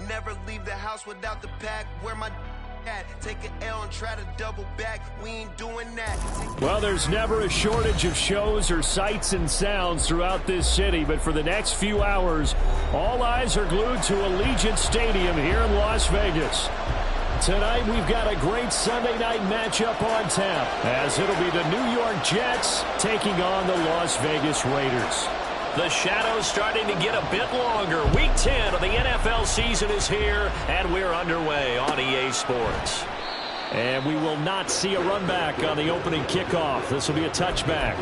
Never leave the house without the pack. Where my at? Take an L and try to double back. We ain't doing that. Well, there's never a shortage of shows or sights and sounds throughout this city, but for the next few hours, all eyes are glued to Allegiant Stadium here in Las Vegas. Tonight, we've got a great Sunday night matchup on tap, as it'll be the New York Jets taking on the Las Vegas Raiders. The shadow's starting to get a bit longer. Week 10 of the NFL season is here, and we're underway on EA Sports. And we will not see a run back on the opening kickoff. This will be a touchback.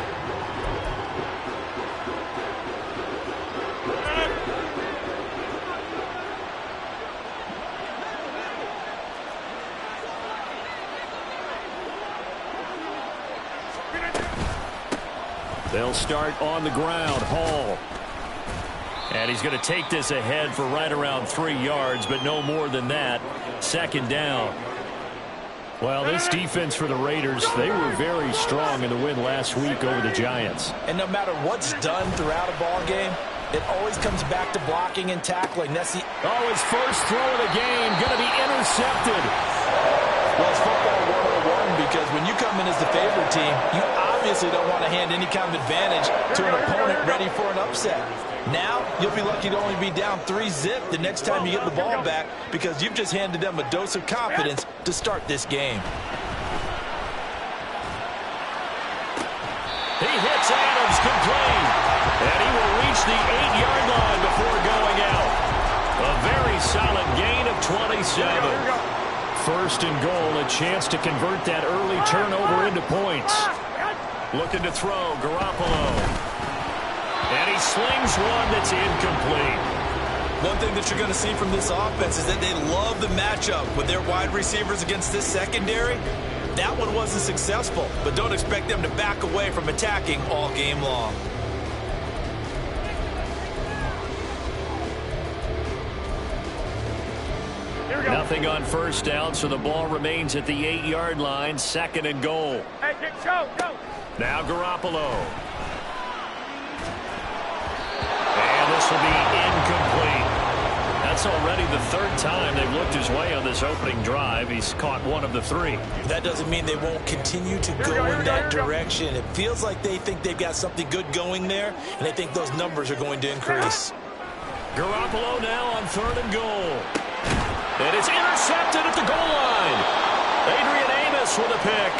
They'll start on the ground. Hall. And he's going to take this ahead for right around 3 yards, but no more than that. Second down. Well, this defense for the Raiders, they were very strong in the win last week over the Giants. And no matter what's done throughout a ball game, it always comes back to blocking and tackling. That's the his first throw of the game going to be intercepted. Well, it's football 101 because when you come in as the favorite team, you obviously don't want to hand any kind of advantage to an opponent ready for an upset. Now, you'll be lucky to only be down 3-zip the next time you get the ball back because you've just handed them a dose of confidence to start this game. He hits Adams complete, and he will reach the 8-yard line before going out. A very solid gain of 27. First and goal, a chance to convert that early turnover into points. Looking to throw, Garoppolo. And he slings one that's incomplete. One thing that you're going to see from this offense is that they love the matchup with their wide receivers against this secondary. That one wasn't successful, but don't expect them to back away from attacking all game long. Nothing on first down, so the ball remains at the 8-yard line. Second and goal. Hey, go. Now Garoppolo. And this will be incomplete. That's already the third time they've looked his way on this opening drive. He's caught one of the 3. That doesn't mean they won't continue to go in that direction. It feels like they think they've got something good going there, and they think those numbers are going to increase. Garoppolo now on third and goal. And it's intercepted at the goal line. Adrian Amos with a pick.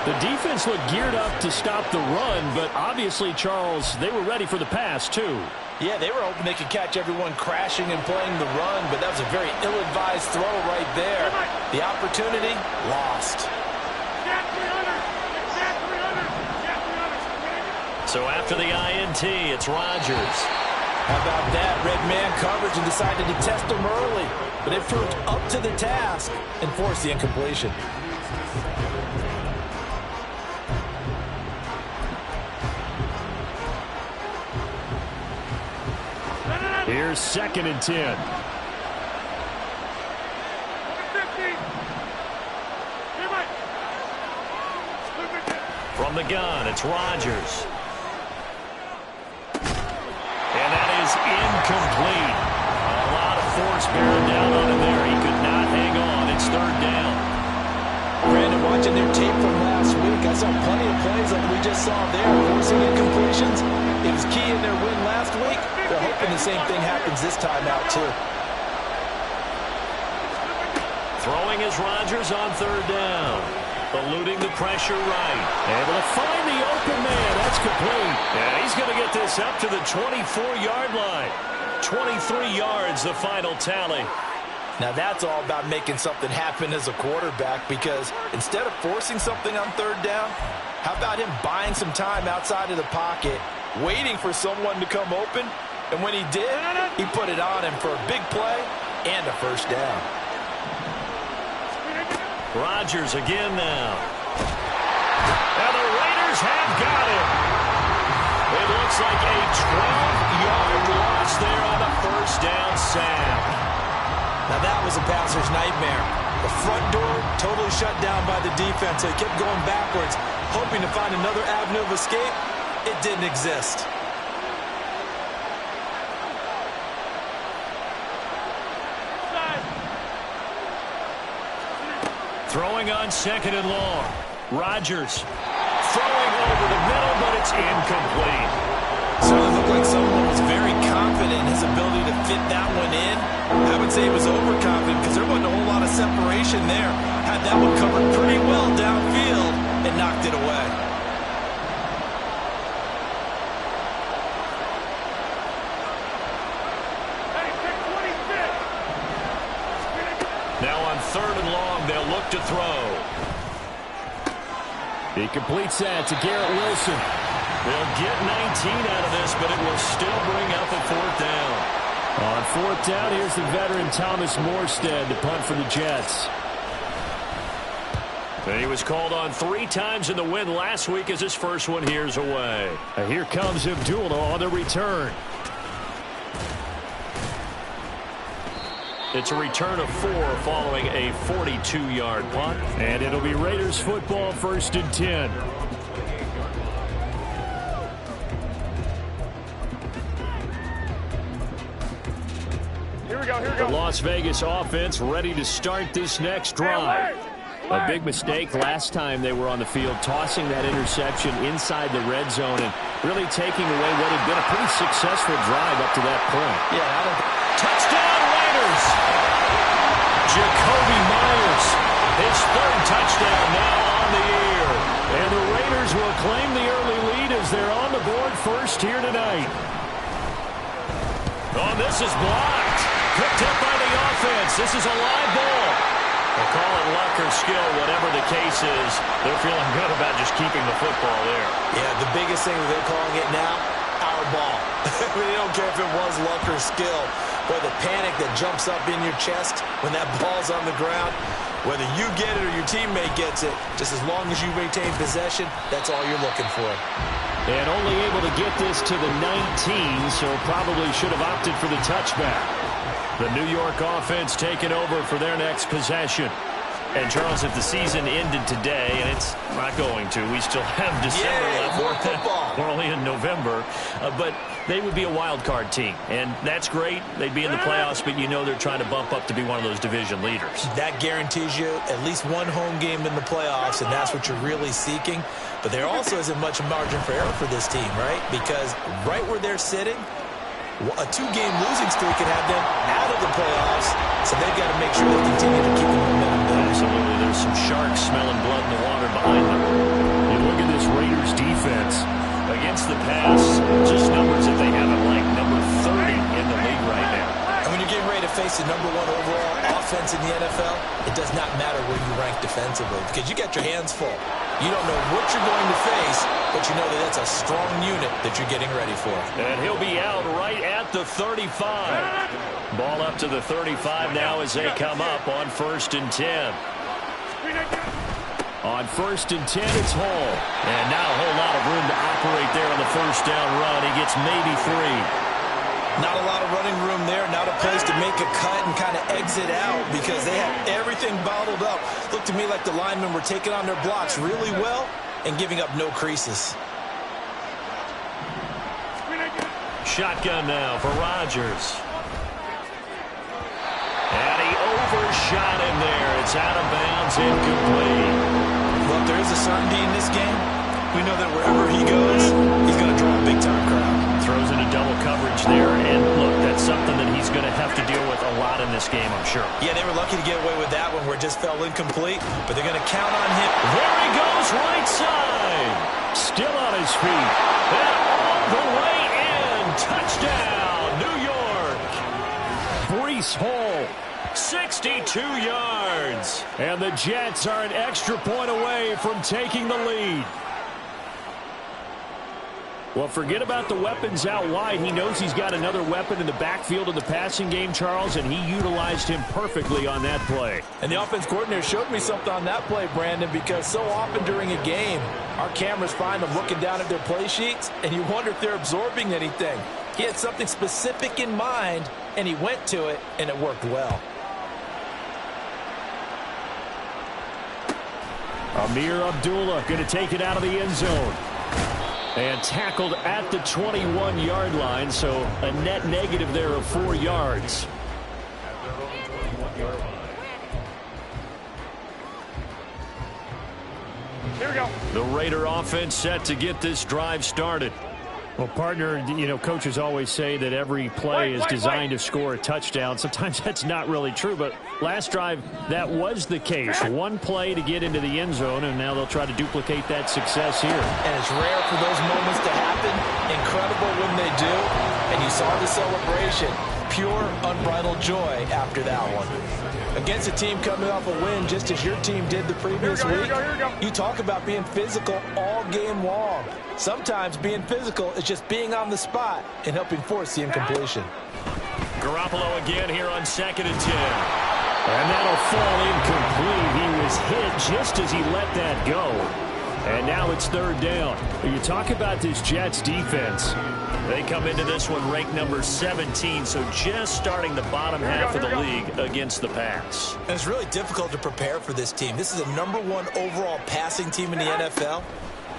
The defense looked geared up to stop the run, but obviously, Charles, they were ready for the pass, too. Yeah, they were hoping they could catch everyone crashing and playing the run, but that was a very ill-advised throw right there. The opportunity, lost. So after the INT, it's Rodgers. How about that? Red man coverage and decided to test him early. But it proved up to the task and forced the incompletion. Here's second and 10. From the gun, it's Rodgers. And that is incomplete. A lot of force bearing down on him there. He could not hang on. It's third down. Brandon, watching their tape from last week, I saw plenty of plays like we just saw there, forcing incompletions. It was key in their win last week. They're hoping the same thing happens this time out, too. Throwing is Rodgers on third down. Eluding the pressure right. Able to find the open man. That's complete. And he's going to get this up to the 24-yard line. 23 yards, the final tally. Now that's all about making something happen as a quarterback, because instead of forcing something on third down, how about him buying some time outside of the pocket, waiting for someone to come open, and when he did, he put it on him for a big play and a first down. Rodgers again now. And the Raiders have got him. It looks like a 12-yard loss there on a first down sack. Now that was a passer's nightmare. The front door totally shut down by the defense. They kept going backwards, hoping to find another avenue of escape. It didn't exist. Throwing on 2nd and long. Rodgers throwing over the middle, but it's incomplete. Certainly looked like someone was very confident in his ability to fit that one in. I would say he was overconfident because there wasn't a whole lot of separation there. Had that one covered pretty well downfield and knocked it away. Now on 3rd and long, they'll look to throw. He completes that to Garrett Wilson. They'll get 19 out of this, but it will still bring up a 4th down. On 4th down, here's the veteran Thomas Morstead to punt for the Jets. And he was called on 3 times in the win last week as his first one here's away. And here comes Abdullah on the return. It's a return of 4 following a 42-yard punt. And it'll be Raiders football, 1st and 10. The Las Vegas offense ready to start this next drive. A big mistake last time they were on the field, tossing that interception inside the red zone and really taking away what had been a pretty successful drive up to that point. Touchdown Raiders! Jacoby Myers, his 3rd touchdown now on the year. And the Raiders will claim the early lead as they're on the board first here tonight. Oh, this is blocked. Picked up by the offense. This is a live ball. They'll call it luck or skill, whatever the case is. They're feeling good about just keeping the football there. Yeah, the biggest thing that they're calling it now, our ball. They don't care if it was luck or skill. Boy, the panic that jumps up in your chest when that ball's on the ground, whether you get it or your teammate gets it, just as long as you maintain possession, that's all you're looking for. And only able to get this to the 19, so probably should have opted for the touchback. The New York offense taking over for their next possession. And, Charles, if the season ended today, and it's not going to, we still have December left. More football. We're only in November. But they would be a wild card team. And that's great. They'd be in the playoffs, but you know they're trying to bump up to be one of those division leaders. That guarantees you at least one home game in the playoffs, and that's what you're really seeking. But there also isn't much margin for error for this team, right? Because right where they're sitting, a 2-game losing streak could have them out of the playoffs, so they've got to make sure they continue to keep the momentum going. Absolutely. There's some sharks smelling blood in the water behind them. You look at this Raiders defense. Against the pass, just numbers that they haven't liked. Number 30 in the league right now. And when you're getting ready to face the #1 overall offense in the NFL, it does not matter where you rank defensively because you got your hands full. You don't know what you're going to face, but you know that that's a strong unit that you're getting ready for. And he'll be out right at the 35. Ball up to the 35 now as they come up on 1st and 10. On 1st and 10, it's Hall. And now a whole lot of room to operate there on the 1st down run. He gets maybe 3. Not a lot of running room there, not a place to make a cut and kind of exit out because they have everything bottled up. Looked to me like the linemen were taking on their blocks really well and giving up no creases. Shotgun now for Rodgers. And he overshot him there. It's out of bounds, incomplete. Well, if there is a certainty in this game, we know that wherever he goes, he's going to draw a big-time crowd. Throws into double coverage there, and look, that's something that he's going to have to deal with a lot in this game, I'm sure. Yeah, they were lucky to get away with that one where it just fell incomplete, but they're going to count on him. There he goes, right side. Still on his feet. And all the way in. Touchdown, New York. Breece Hall. 62 yards. And the Jets are an extra point away from taking the lead. Well, forget about the weapons out wide. He knows he's got another weapon in the backfield of the passing game, Charles, and he utilized him perfectly on that play. And the offense coordinator showed me something on that play, Brandon, because so often during a game, our cameras find them looking down at their play sheets, and you wonder if they're absorbing anything. He had something specific in mind, and he went to it, and it worked well. Amir Abdullah going to take it out of the end zone. And tackled at the 21-yard line, so a net negative there of 4 yards. Here we go. The Raider offense set to get this drive started. Well, partner, coaches always say that every play is designed to score a touchdown. Sometimes that's not really true, but last drive, that was the case. One play to get into the end zone, and now they'll try to duplicate that success here. And it's rare for those moments to happen. Incredible when they do. And you saw the celebration. Pure, unbridled joy after that one. Against a team coming off a win just as your team did the previous week, you talk about being physical all game long. Sometimes being physical is just being on the spot and helping force the incompletion. Garoppolo again here on 2nd and 10. And that'll fall incomplete. He was hit just as he let that go. And now it's 3rd down. You talk about this Jets defense. They come into this one ranked number 17, so just starting the bottom half of the league against the pass. And it's really difficult to prepare for this team. This is a #1 overall passing team in the NFL,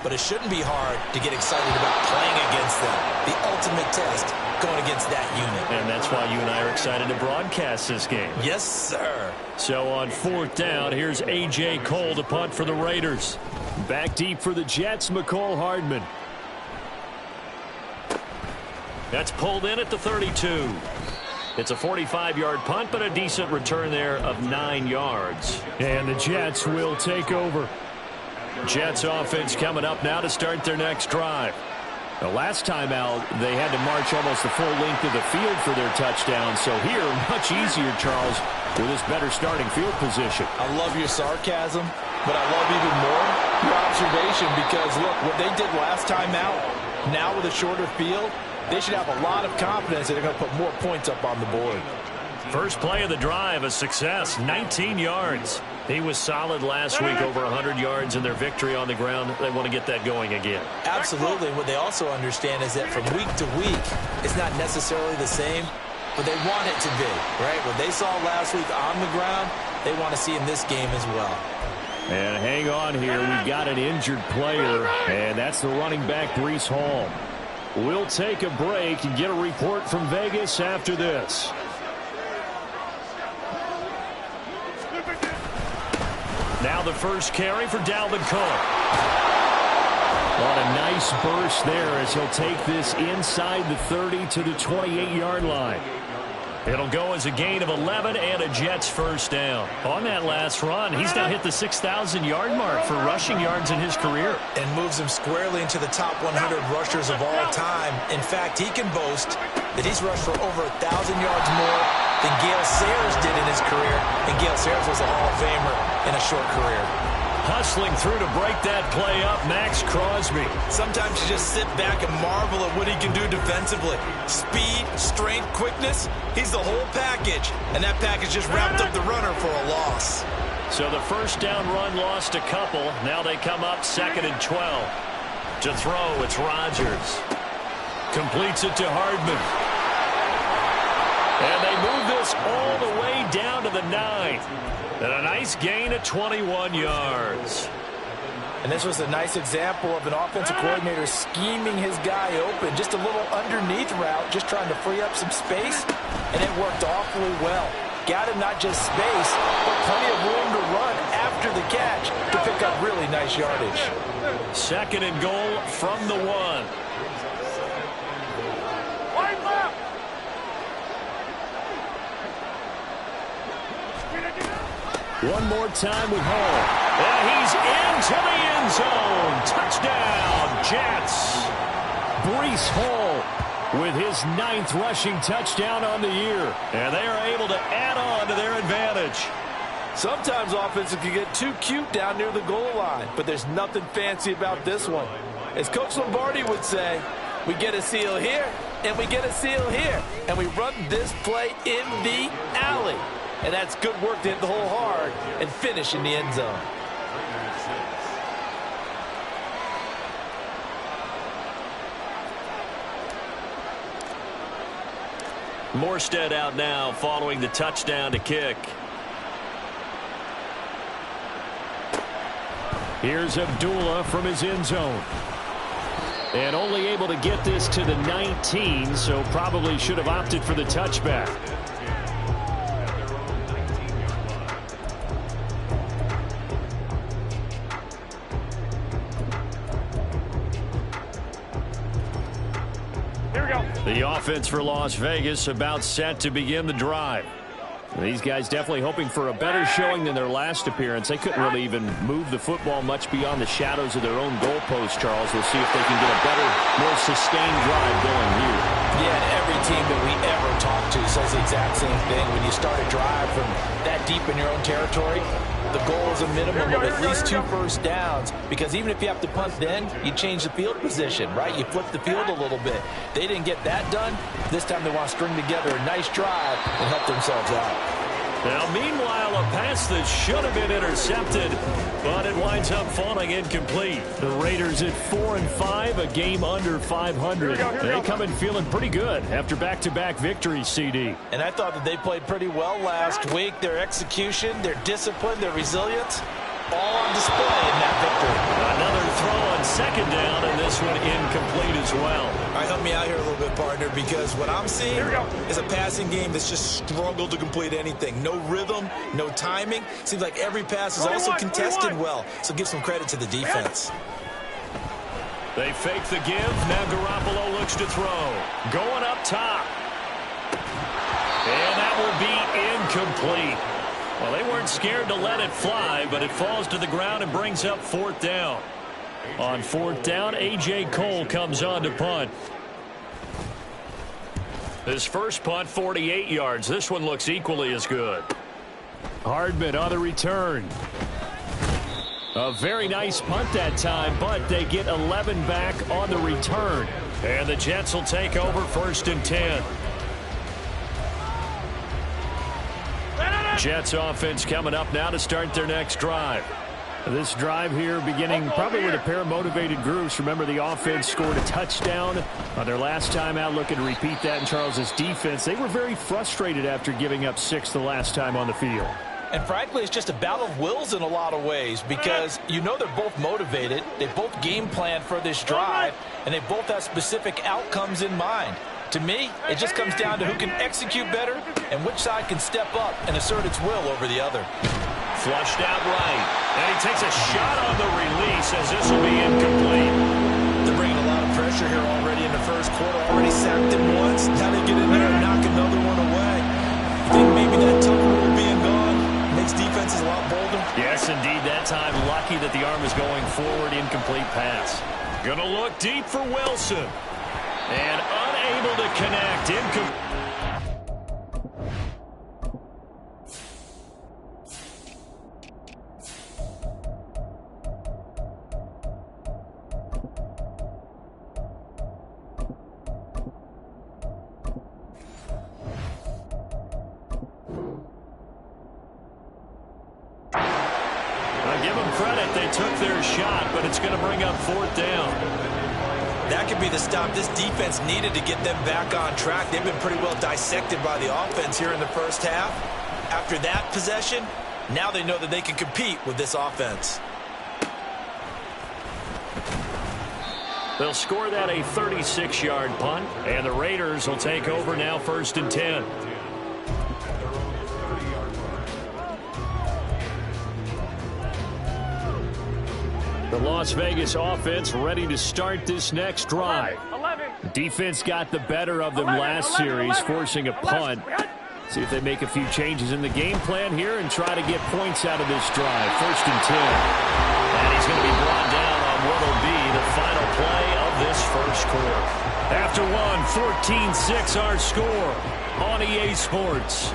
but it shouldn't be hard to get excited about playing against them. The ultimate test going against that unit. And that's why you and I are excited to broadcast this game. Yes, sir. So on 4th down, here's A.J. Cole to punt for the Raiders. Back deep for the Jets, McCole Hardman. That's pulled in at the 32. It's a 45-yard punt, but a decent return there of 9 yards. And the Jets will take over. Jets offense coming up now to start their next drive. The last time out, they had to march almost the full length of the field for their touchdown. So here, much easier, Charles, with this better starting field position. I love your sarcasm, but I love even more your observation because, look, what they did last time out, now with a shorter field, they should have a lot of confidence that they're going to put more points up on the board. First play of the drive, a success, 19 yards. He was solid last week, over 100 yards in their victory on the ground. They want to get that going again. Absolutely. What they also understand is that from week to week, it's not necessarily the same, but they want it to be, right? What they saw last week on the ground, they want to see in this game as well. And hang on here. We've got an injured player, and that's the running back, Breece Hall. We'll take a break and get a report from Vegas after this. Now the first carry for Dalvin Cook. What a nice burst there as he'll take this inside the 30 to the 28-yard line. It'll go as a gain of 11 and a Jets first down. On that last run, he's now hit the 6,000-yard mark for rushing yards in his career. And moves him squarely into the top 100 rushers of all time. In fact, he can boast that he's rushed for over 1,000 yards more than Gale Sayers did in his career. And Gale Sayers was a Hall of Famer in a short career. Hustling through to break that play up, Max Crosby. Sometimes you just sit back and marvel at what he can do defensively. Speed, strength, quickness, he's the whole package. And that package just wrapped up the runner for a loss. So the first down run lost a couple. Now they come up 2nd and 12. To throw, it's Rodgers. Completes it to Hardman. And they move this all the way down to the 9. And a nice gain of 21 yards. And this was a nice example of an offensive coordinator scheming his guy open. Just a little underneath route, just trying to free up some space. And it worked awfully well. Got him not just space, but plenty of room to run after the catch to pick up really nice yardage. 2nd and goal from the 1. One more time with Hall. And he's into the end zone. Touchdown, Jets. Breece Hall with his 9th rushing touchdown on the year. And they are able to add on to their advantage. Sometimes offenses can get too cute down near the goal line, but there's nothing fancy about this one. As Coach Lombardi would say, we get a seal here, and we get a seal here, and we run this play in the alley. And that's good work to hit the hole hard and finish in the end zone. Morstead out now following the touchdown to kick. Here's Abdullah from his end zone. And only able to get this to the 19, so probably should have opted for the touchback. The offense for Las Vegas about set to begin the drive. These guys definitely hoping for a better showing than their last appearance. They couldn't really even move the football much beyond the shadows of their own goalpost, Charles. We'll see if they can get a better, more sustained drive going here. Yeah, and every team that we ever talk to says the exact same thing. When you start a drive from that deep in your own territory, the goal is a minimum of at least 2 first downs, because even if you have to punt then, you change the field position, right? You flip the field a little bit. They didn't get that done. This time they want to string together a nice drive and help themselves out. Now, meanwhile, a pass that should have been intercepted, but it winds up falling incomplete. The Raiders at 4-5, a game under 500. They come in feeling pretty good after back-to-back victories, CD. And I thought that they played pretty well last week. Their execution, their discipline, their resilience, all on display in that victory. Another throw on second down, and this one incomplete as well. All right, help me out here a little bit, partner, because what I'm seeing is a passing game that's just struggled to complete anything. No rhythm, no timing. Seems like every pass is also contested well, so give some credit to the defense. They fake the give. Now Garoppolo looks to throw. Going up top. And that will be incomplete. Well, they weren't scared to let it fly, but it falls to the ground and brings up 4th down. On 4th down, A.J. Cole comes on to punt. His first punt, 48 yards. This one looks equally as good. Hardman on the return. A very nice punt that time, but they get 11 back on the return. And the Jets will take over 1st and 10. Jets offense coming up now to start their next drive. This drive here beginning probably with a pair of motivated groups. Remember, the offense scored a touchdown on their last time out, looking to repeat that in Charles's defense. They were very frustrated after giving up 6 the last time on the field. And frankly, it's just a battle of wills in a lot of ways, because you know they're both motivated. They both game plan for this drive, and they both have specific outcomes in mind. To me, it just comes down to who can execute better and which side can step up and assert its will over the other. Flushed out right. And he takes a shot on the release as this will be incomplete. They're bringing a lot of pressure here already in the first quarter. Already sacked him once. Now they get in there and knock another one away. I think maybe that Tucker rule being gone makes defenses a lot bolder. Yes, indeed. That time, lucky that the arm is going forward. Incomplete pass. Gonna look deep for Wilson. And unable to connect. I give them credit. They took their shot, but it's going to bring up 4th down. That could be the stop this defense needed to get them back on track. They've been pretty well dissected by the offense here in the first half. After that possession, now they know that they can compete with this offense. They'll score that a 36-yard punt, and the Raiders will take over now 1st and 10. The Las Vegas offense ready to start this next drive. Defense got the better of them last series, forcing a punt. See if they make a few changes in the game plan here and try to get points out of this drive. 1st and 10. And he's going to be brought down on what will be the final play of this first quarter. After one, 14-6 our score on EA Sports.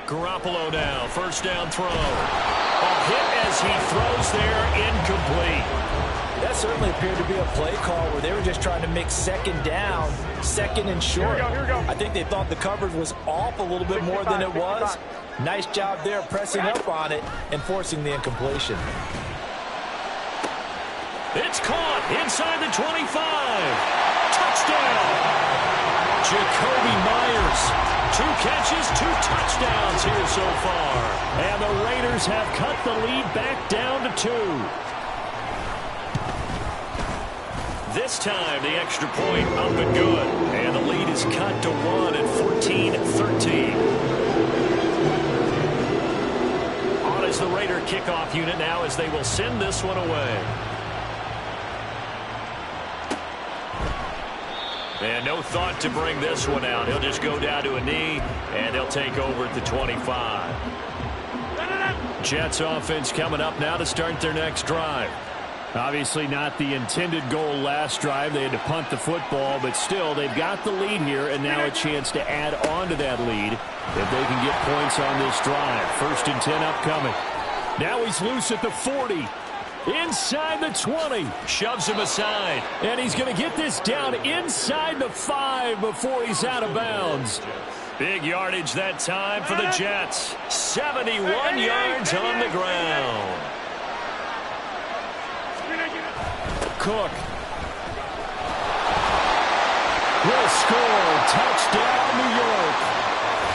Garoppolo now, 1st down throw. A hit as he throws there, incomplete. That certainly appeared to be a play call where they were just trying to make 2nd down, 2nd and short. Here we go. I think they thought the coverage was off a little bit more than it was. Nice job there pressing up on it and forcing the incompletion. It's caught inside the 25. Touchdown. Jakobi Meyers. 2 catches, 2 touchdowns here so far. And the Raiders have cut the lead back down to 2. This time, the extra point up and good. And the lead is cut to 1 at 14-13. On is the Raider kickoff unit now as they will send this one away. And no thought to bring this one out. He'll just go down to a knee, and they'll take over at the 25. Jets offense coming up now to start their next drive. Obviously not the intended goal last drive. They had to punt the football, but still they've got the lead here, and now a chance to add on to that lead if they can get points on this drive. 1st and 10 upcoming. Now he's loose at the 40. Inside the 20. Shoves him aside. And he's going to get this down inside the 5 before he's out of bounds. Big yardage that time for the Jets. 71 yards on the ground. Cook will score. Touchdown, New York.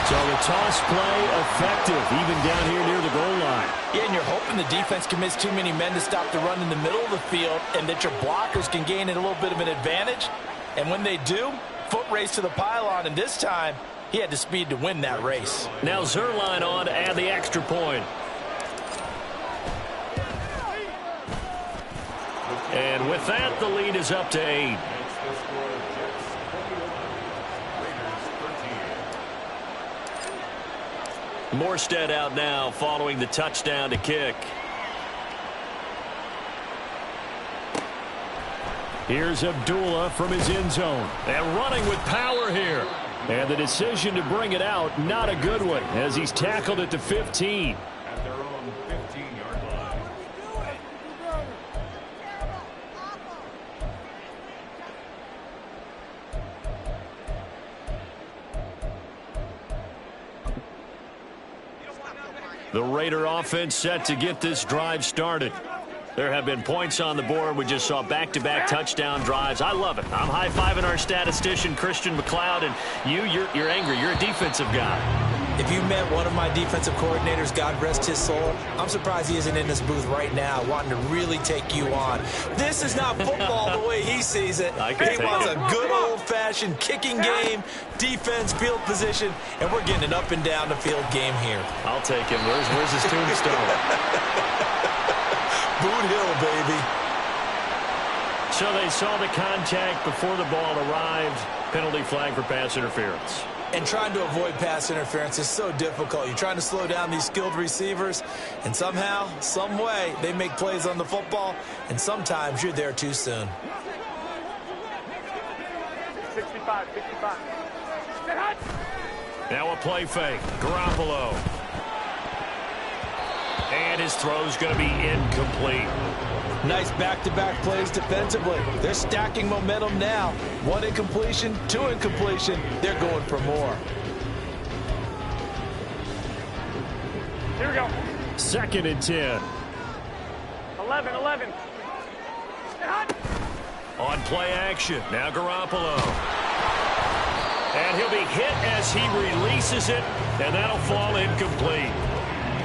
So the toss play effective, even down here near the goal line. Yeah, and you're hoping the defense commits too many men to stop the run in the middle of the field and that your blockers can gain a little bit of an advantage. And when they do, foot race to the pylon, and this time he had the speed to win that race. Now Zuerlein on to add the extra point. And with that, the lead is up to 8. Morstead out now following the touchdown to kick. Here's Abdullah from his end zone. And running with power here. And the decision to bring it out, not a good one, as he's tackled at the 15. At their own 15-yard line. The Raider offense set to get this drive started. There have been points on the board. We just saw back-to-back touchdown drives. I love it. I'm high-fiving our statistician, Christian McLeod, and you're angry. You're a defensive guy. If you met one of my defensive coordinators, God rest his soul, I'm surprised he isn't in this booth right now wanting to really take you on. This is not football the way he sees it. He wants a good old-fashioned kicking game, defense, field position, and we're getting an up-and-down-the-field game here. I'll take him. Where's his tombstone? Boot Hill, baby. So they saw the contact before the ball arrived. Penalty flag for pass interference. And trying to avoid pass interference is so difficult. You're trying to slow down these skilled receivers, and somehow, some way, they make plays on the football, and sometimes you're there too soon. 65. Now a play fake. Garoppolo. And his throw's going to be incomplete. Nice back-to-back plays defensively. They're stacking momentum now. 1 incompletion, 2 incompletion. They're going for more. Here we go. 2nd and 10. 11. On play action. Now Garoppolo. And he'll be hit as he releases it. And that'll fall incomplete.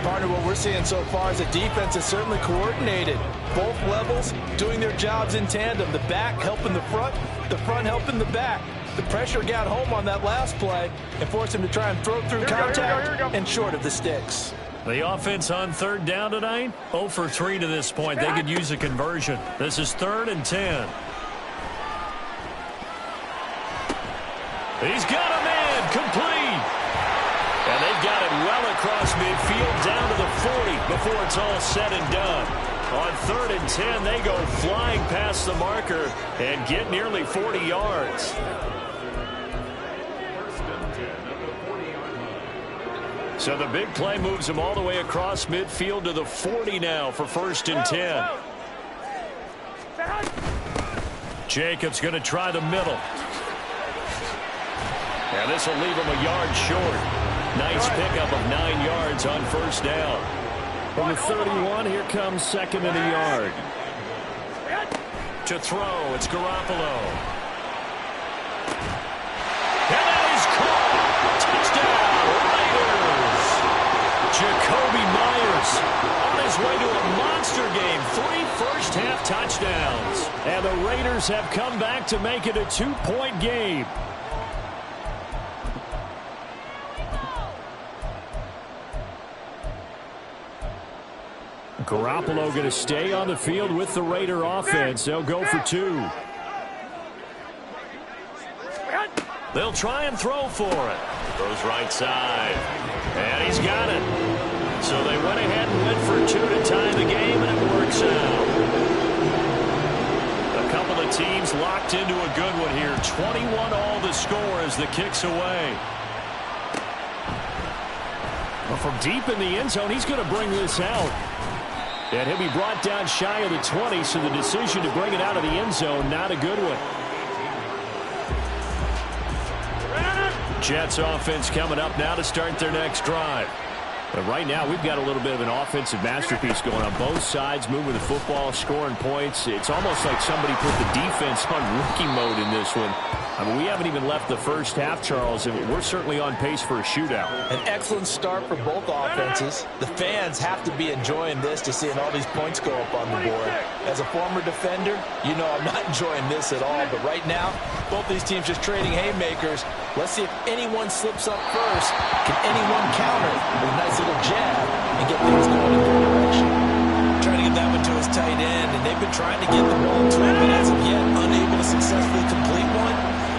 Partner, what we're seeing so far is the defense is certainly coordinated. Both levels doing their jobs in tandem. The back helping the front helping the back. The pressure got home on that last play and forced him to try and throw through contact and short of the sticks. The offense on 3rd down tonight, 0 for 3 to this point. They could use a conversion. This is 3rd and 10. He's got a man complete. And they've got it well across midfield down to the 40 before it's all said and done. On 3rd and 10, they go flying past the marker and get nearly 40 yards. So the big play moves them all the way across midfield to the 40 now for 1st and 10. Jacobs going to try the middle. And this will leave him a yard short. Nice pickup of 9 yards on 1st down. From the 31, here comes 2nd and a yard. To throw, it's Garoppolo. And first half touchdowns. And the Raiders have come back to make it a 2-point game. Garoppolo going to stay on the field with the Raider offense. They'll go for 2. They'll try and throw for it. Throws right side. And he's got it. So they went ahead and went for 2 to tie the game, and it works out. A couple of teams locked into a good one here. 21-all the score as the kick's away. Well, from deep in the end zone, he's going to bring this out. And he'll be brought down shy of the 20, so the decision to bring it out of the end zone, not a good one. Jets offense coming up now to start their next drive. But right now, we've got a little bit of an offensive masterpiece going on both sides, moving the football, scoring points. It's almost like somebody put the defense on rookie mode in this one. I mean, we haven't even left the first half, Charles, and we're certainly on pace for a shootout. An excellent start for both offenses. The fans have to be enjoying this to seeing all these points go up on the board. As a former defender, you know I'm not enjoying this at all. But right now, both these teams just trading haymakers. Let's see if anyone slips up first. Can anyone counter with a nice little jab and get things going in their direction? Trying to get that one to his tight end, and they've been trying to get the ball to him, but as of yet, unable to successfully complete one.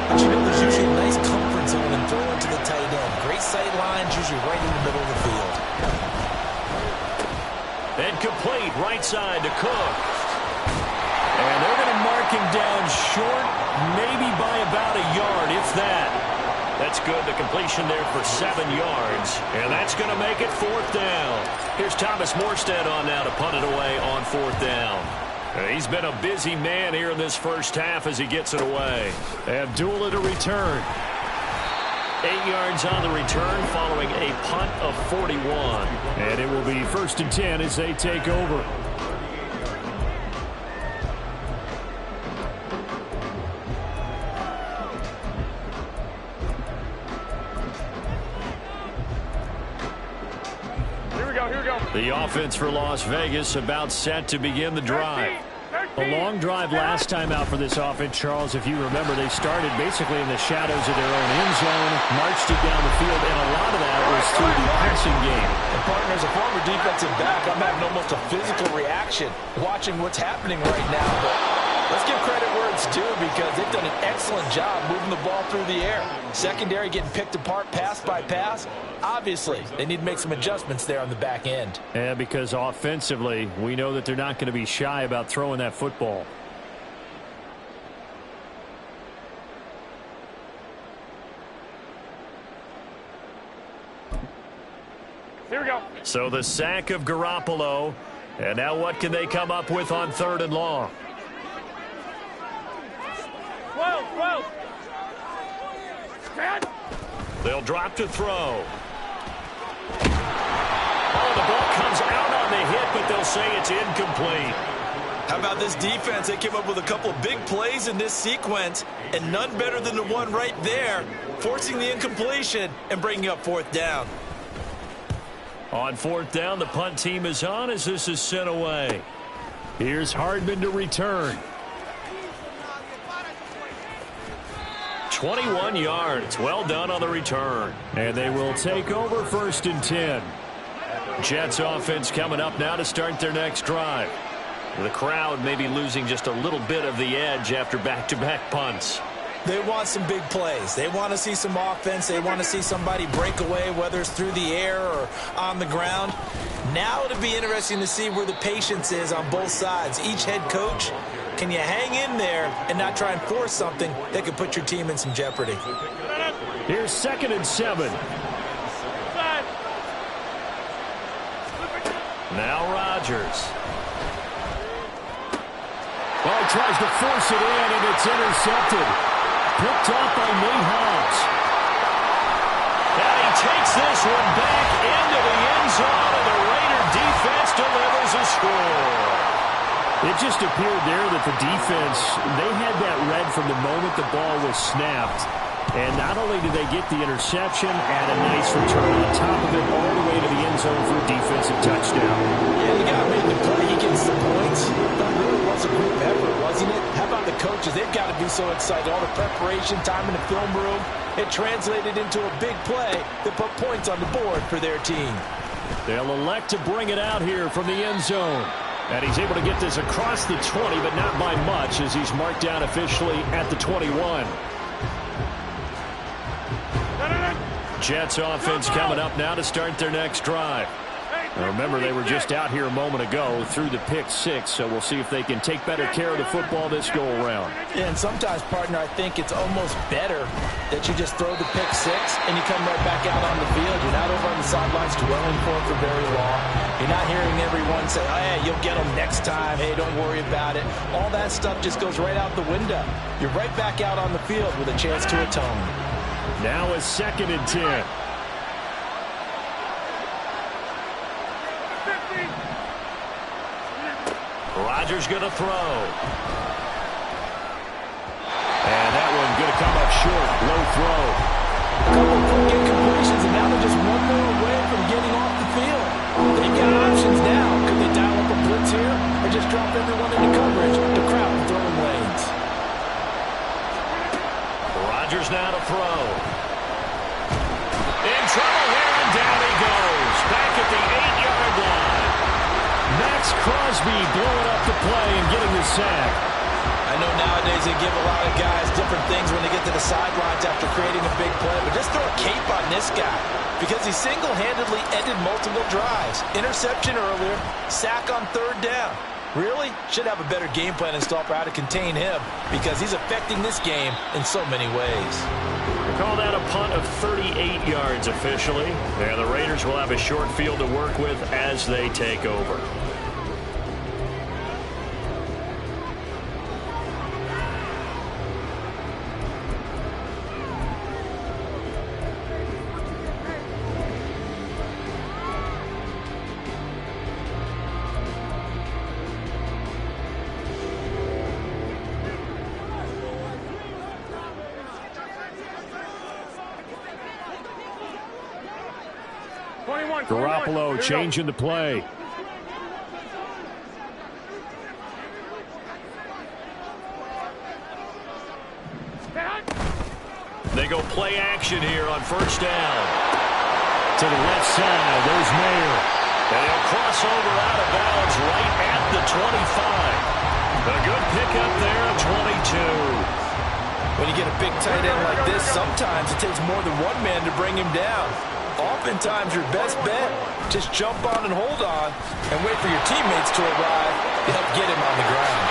But you know, there's usually a nice comfort zone in throwing to the tight end. Great sight lines, usually right in the middle of the field. And complete, right side to Cook. And they're going to mark him down short, maybe by about a yard, if that. That's good. The completion there for 7 yards. And that's going to make it 4th down. Here's Thomas Morstead on now to punt it away on 4th down. He's been a busy man here in this first half as he gets it away. Abdullah to return. 8 yards on the return following a punt of 41. And it will be 1st and 10 as they take over. The offense for Las Vegas about set to begin the drive. A long drive last time out for this offense, Charles. If you remember, they started basically in the shadows of their own end zone, marched it down the field, and a lot of that was through the passing game. And partner, as a former defensive back, I'm having almost a physical reaction watching what's happening right now. But let's give credit where it's due because they've done an excellent job moving the ball through the air. Secondary getting picked apart pass by pass. Obviously, they need to make some adjustments there on the back end. Yeah, because offensively, we know that they're not going to be shy about throwing that football. Here we go. So the sack of Garoppolo. And now what can they come up with on 3rd and long? 12. They'll drop to throw. Oh, the ball comes out on the hit, but they'll say it's incomplete. How about this defense? They came up with a couple of big plays in this sequence, and none better than the one right there, forcing the incompletion and bringing up 4th down. On 4th down, the punt team is on as this is sent away. Here's Hardman to return. 21 yards. Well done on the return. And they will take over 1st and 10. Jets offense coming up now to start their next drive. The crowd may be losing just a little bit of the edge after back-to-back punts. They want some big plays. They want to see some offense. They want to see somebody break away, whether it's through the air or on the ground. Now it'll be interesting to see where the patience is on both sides. Each head coach, can you hang in there and not try and force something that could put your team in some jeopardy? Here's 2nd and 7. Now Rodgers. Well, he tries to force it in, and it's intercepted. Picked off by Nate Hobbs. And he takes this one back into the end zone, and the Raider defense delivers a score. It just appeared there that the defense, they had that read from the moment the ball was snapped. And not only did they get the interception, add a nice return on top of it all the way to the end zone for a defensive touchdown. Yeah, the guy made the play. He gets the points. But so excited. All the preparation, time in the film room, it translated into a big play that put points on the board for their team. They'll elect to bring it out here from the end zone. And he's able to get this across the 20, but not by much, as he's marked down officially at the 21. Jets offense coming up now to start their next drive. Now remember, they were just out here a moment ago through the pick 6, so we'll see if they can take better care of the football this go-around. Yeah, and sometimes, partner, I think it's almost better that you just throw the pick 6 and you come right back out on the field. You're not over on the sidelines dwelling for very long. You're not hearing everyone say, oh, yeah, you'll get them next time. Hey, don't worry about it. All that stuff just goes right out the window. You're right back out on the field with a chance to atone. Now a 2nd and 10. Rodgers going to throw. And that one going to come up short. Low throw. A couple of quick incompletions, and now they're just one more away from getting off the field. They've got options now. Could they dial up a blitz here or just drop everyone into coverage to crowd the throwing lanes? Rodgers now to throw. In trouble here, and down he goes. Back at the 8-yard line. Max Crosby blowing up the play and getting the sack. I know nowadays they give a lot of guys different things when they get to the sidelines after creating a big play, but just throw a cape on this guy because he single-handedly ended multiple drives. Interception earlier, sack on 3rd down. Really? Should have a better game plan installed for how to contain him because he's affecting this game in so many ways. They call that a punt of 38 yards officially. And the Raiders will have a short field to work with as they take over. Garoppolo changing the play. They go play action here on 1st down. To the left side, there's Mayer. And he'll cross over out of bounds right at the 25. A good pickup there at 22. When you get a big tight end like this, sometimes it takes more than one man to bring him down. Oftentimes, your best bet, just jump on and hold on and wait for your teammates to arrive to help get him on the ground.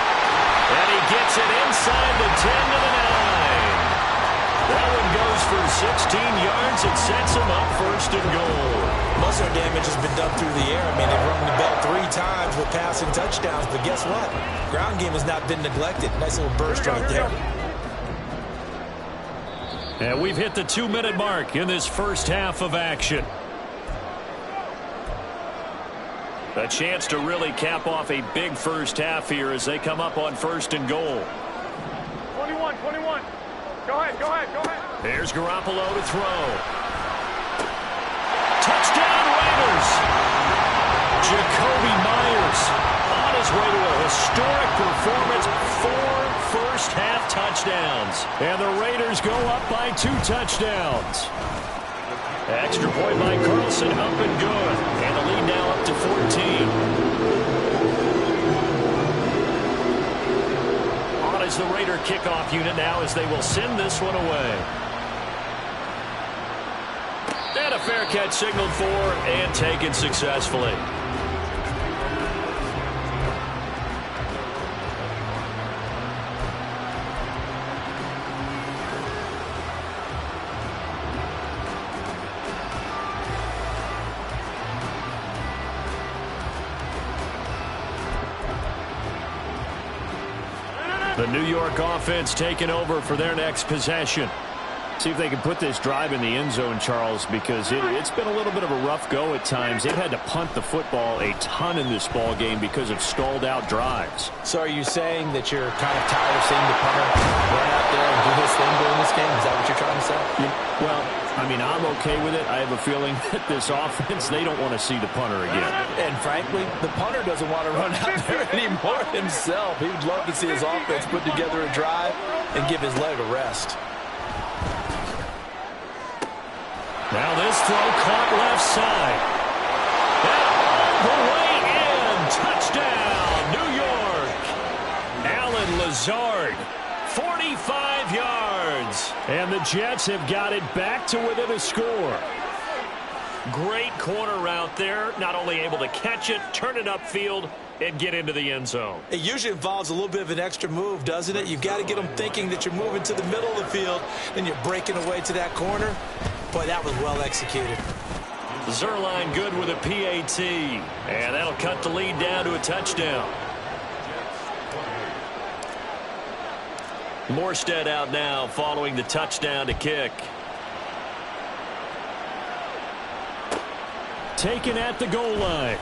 And he gets it inside the 10 to the 9. That one goes for 16 yards. It sets him up 1st and goal. Most of their damage has been done through the air. I mean, they've rung the bell 3 times with passing touchdowns, but guess what? Ground game has not been neglected. Nice little burst right there. And we've hit the 2-minute mark in this first half of action. A chance to really cap off a big first half here as they come up on 1st and goal. 21. Go ahead. Here's Garoppolo to throw. Touchdown Raiders! Jakobi Meyers on his way to a historic performance. 4 first-half touchdowns. And the Raiders go up by 2 touchdowns. Extra point by Carlson, up and good. And the lead now up to 14. On is the Raider kickoff unit now as they will send this one away. And a fair catch signaled for and taken successfully. The New York offense taking over for their next possession. See if they can put this drive in the end zone, Charles, because it's been a little bit of a rough go at times. They've had to punt the football a ton in this ball game because of stalled-out drives. So are you saying that you're kind of tired of seeing the punter run out there and do his thing during this game? Is that what you're trying to say? Well, I mean, I'm okay with it. I have a feeling that this offense, they don't want to see the punter again. And frankly, the punter doesn't want to run out there anymore himself. He would love to see his offense put together a drive and give his leg a rest. Now this throw caught left side. And all the way in. Touchdown, New York. Allen Lazard, 45 yards. And the Jets have got it back to within a score. Great corner route there. Not only able to catch it, turn it upfield, and get into the end zone. It usually involves a little bit of an extra move, doesn't it? You've got to get them thinking that you're moving to the middle of the field, then you're breaking away to that corner. Boy, that was well executed. Zuerlein good with a PAT. And that'll cut the lead down to a touchdown. Morstead out now following the touchdown to kick. Taken at the goal line.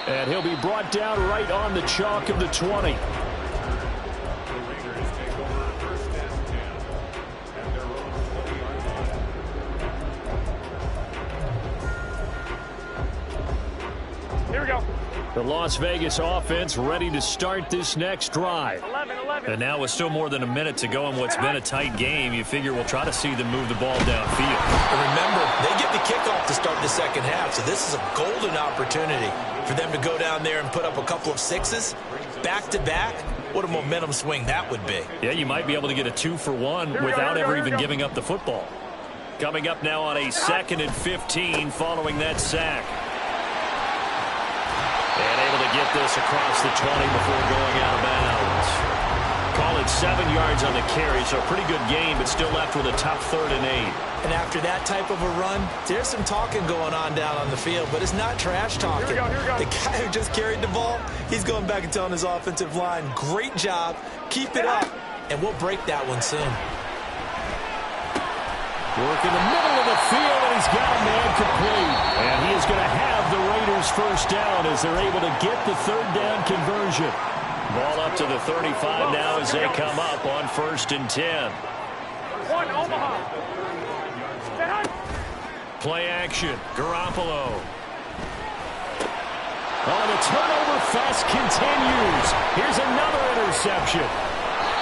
And he'll be brought down right on the chalk of the 20. Here we go. The Las Vegas offense ready to start this next drive. 11. And now with still more than a minute to go in what's been a tight game, you figure we'll try to see them move the ball downfield. And remember, they get the kickoff to start the second half, so this is a golden opportunity for them to go down there and put up a couple of sixes back-to-back. What a momentum swing that would be. Yeah, you might be able to get a 2-for-1 without ever even giving up the football. Coming up now on a 2nd and 15 following that sack. And able to get this across the 20 before going out of bounds. Call it 7 yards on the carry, so a pretty good game, but still left with a tough 3rd and 8. And after that type of a run, there's some talking going on down on the field, but it's not trash talking. Here we go. The guy who just carried the ball, he's going back and telling his offensive line, great job, keep it up, and we'll break that one soon. Work in the middle of the field, and he's got a man complete. And he is going to have the Raiders first down as they're able to get the 3rd down conversion. Ball up to the 35 now as they come up on 1st and 10. 1, Omaha. Play action, Garoppolo. Oh, the turnover fest continues. Here's another interception.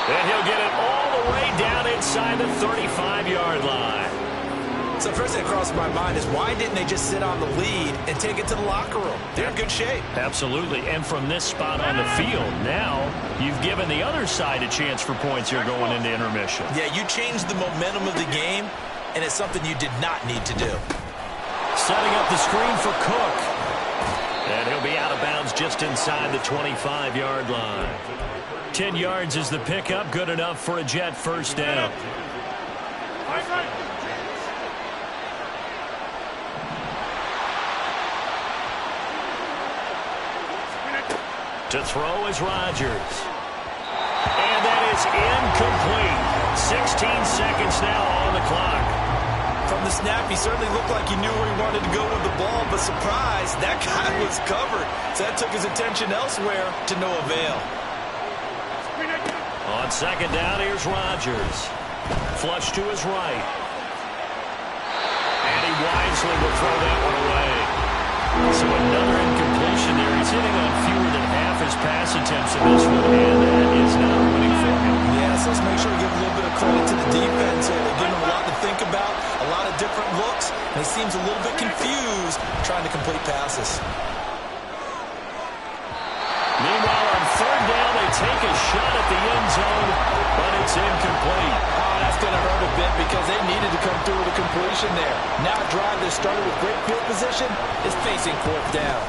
And he'll get it all the way down inside the 35-yard line. So first thing that crossed my mind is why didn't they just sit on the lead and take it to the locker room? They're in good shape. Absolutely. And from this spot on the field, now you've given the other side a chance for points here going into intermission. Yeah, you changed the momentum of the game, and it's something you did not need to do. Setting up the screen for Cook. And he'll be out of bounds just inside the 25-yard line. 10 yards is the pickup. Good enough for a Jet first down. To throw is Rodgers. And that is incomplete. 16 seconds now on the clock. From the snap, he certainly looked like he knew where he wanted to go with the ball, but surprise, that guy was covered. So that took his attention elsewhere to no avail. On 2nd down, here's Rodgers. Flush to his right. And he wisely will throw that one away. So another incompletion there. He's hitting on fewer than half his pass attempts in this one, and that is not opening for him. Yeah, so let's make sure we give a little bit of credit to the defense here. They're giving him a lot to think about, a lot of different looks, and he seems a little bit confused trying to complete passes. Meanwhile, on 3rd down, they take a shot at the end zone, but it's incomplete. Oh, that's going to hurt a bit because they needed to come through with a completion there. Now a drive that started with great field position is facing 4th down.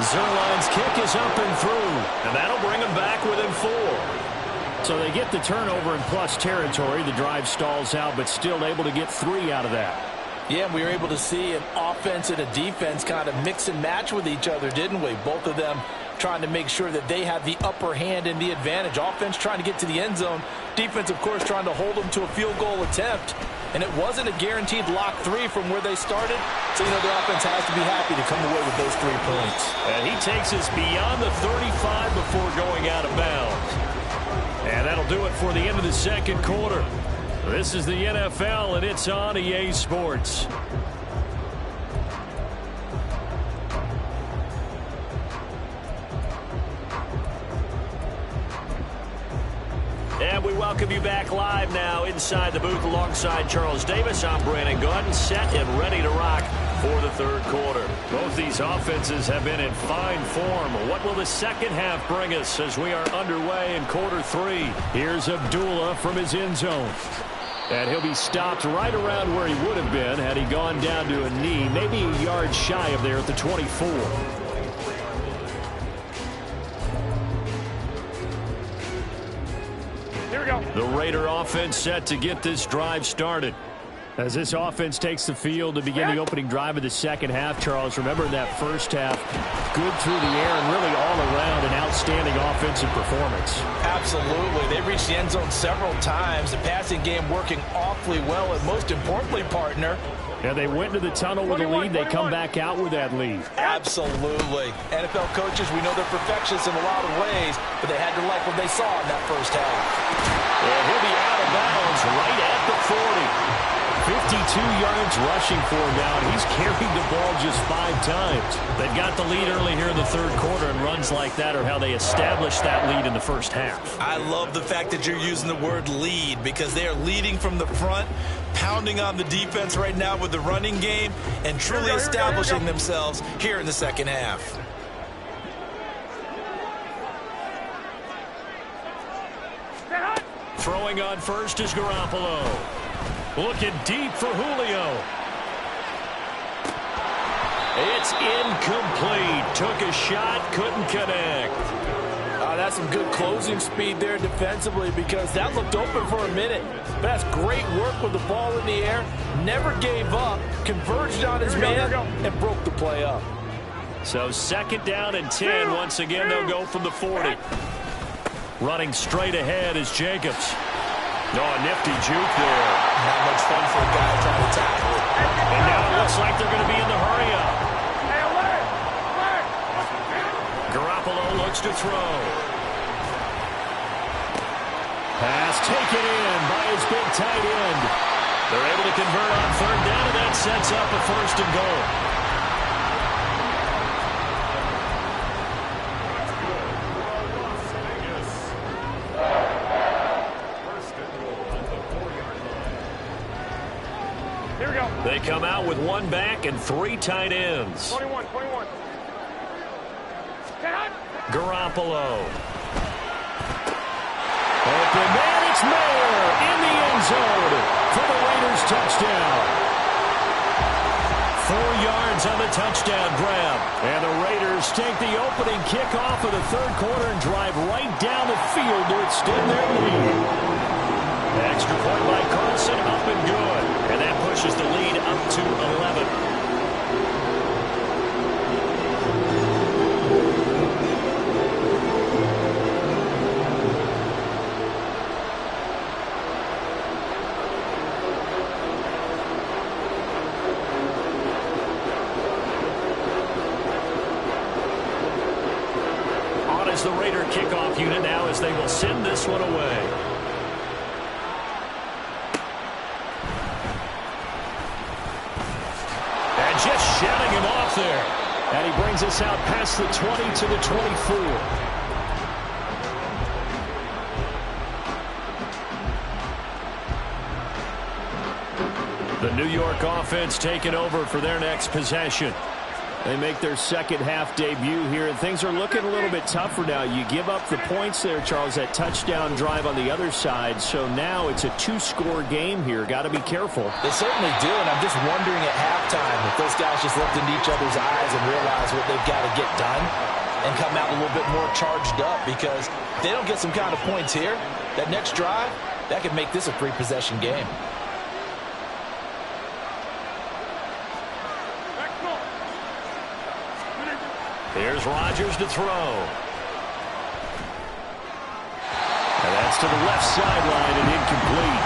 Zuerlein's kick is up and through, and that'll bring him back within 4. So they get the turnover in plus territory. The drive stalls out, but still able to get 3 out of that. Yeah, we were able to see an offense and a defense kind of mix and match with each other, didn't we? Both of them trying to make sure that they have the upper hand and the advantage. Offense trying to get to the end zone. Defense, of course, trying to hold them to a field goal attempt. And it wasn't a guaranteed lock 3 from where they started. So, the offense has to be happy to come away with those 3 points. And he takes us beyond the 35 before going out of bounds. And that'll do it for the end of the second quarter. This is the NFL, and it's on EA Sports. And we welcome you back live now inside the booth alongside Charles Davis. I'm Brandon Gaudin, set and ready to rock for the third quarter. Both these offenses have been in fine form. What will the second half bring us as we are underway in quarter 3? Here's Abdullah from his end zone. And he'll be stopped right around where he would have been had he gone down to a knee, maybe a yard shy of there at the 24. The Raider offense set to get this drive started. As this offense takes the field to begin the opening drive of the second half, Charles, remember in that first half, good through the air and really all around an outstanding offensive performance. Absolutely. They reached the end zone several times. The passing game working awfully well, and most importantly, partner, yeah, they went to the tunnel with a lead. They come back out with that lead. Absolutely. NFL coaches, we know they're perfectionists in a lot of ways, but they had to like what they saw in that first half. And he'll be out of bounds right at the 40. 52 yards rushing for him now, and he's carried the ball just 5 times. They've got the lead early here in the third quarter, and runs like that are how they established that lead in the first half. I love the fact that you're using the word lead because they are leading from the front, pounding on the defense right now with the running game, and truly establishing themselves here in the second half. Throwing on first is Garoppolo. Looking deep for Julio. It's incomplete. Took a shot, couldn't connect. That's some good closing speed there defensively because that looked open for a minute. But that's great work with the ball in the air. Never gave up, converged on his man, and broke the play up. So second down and 10. Once again, they'll go from the 40. Running straight ahead is Jacobs. Oh, a nifty juke there. Not much fun for a guy trying to tackle. And now it looks like they're going to be in the hurry-up. Garoppolo looks to throw. Pass taken in by his big tight end. They're able to convert on third down, and that sets up a first and goal. They come out with 1 back and 3 tight ends. 21. Garoppolo. Open man, it's Mayer in the end zone for the Raiders touchdown. 4 yards on the touchdown grab. And the Raiders take the opening kickoff of the third quarter and drive right down the field to extend their lead. Extra point by Carlson, up and good. And that pushes the lead up to 11. On is the Raider kickoff unit now as they will send this one away. Just shouting him off there. And he brings us out past the 20 to the 24. The New York offense taking over for their next possession. They make their second half debut here, and things are looking a little bit tougher now. You give up the points there, Charles, that touchdown drive on the other side. So now it's a 2-score game here. Got to be careful. They certainly do, and I'm just wondering at halftime if those guys just looked into each other's eyes and realize what they've got to get done and come out a little bit more charged up, because if they don't get some kind of points here, that next drive, that could make this a 3-possession game. Here's Rodgers to throw. And that's to the left sideline and incomplete.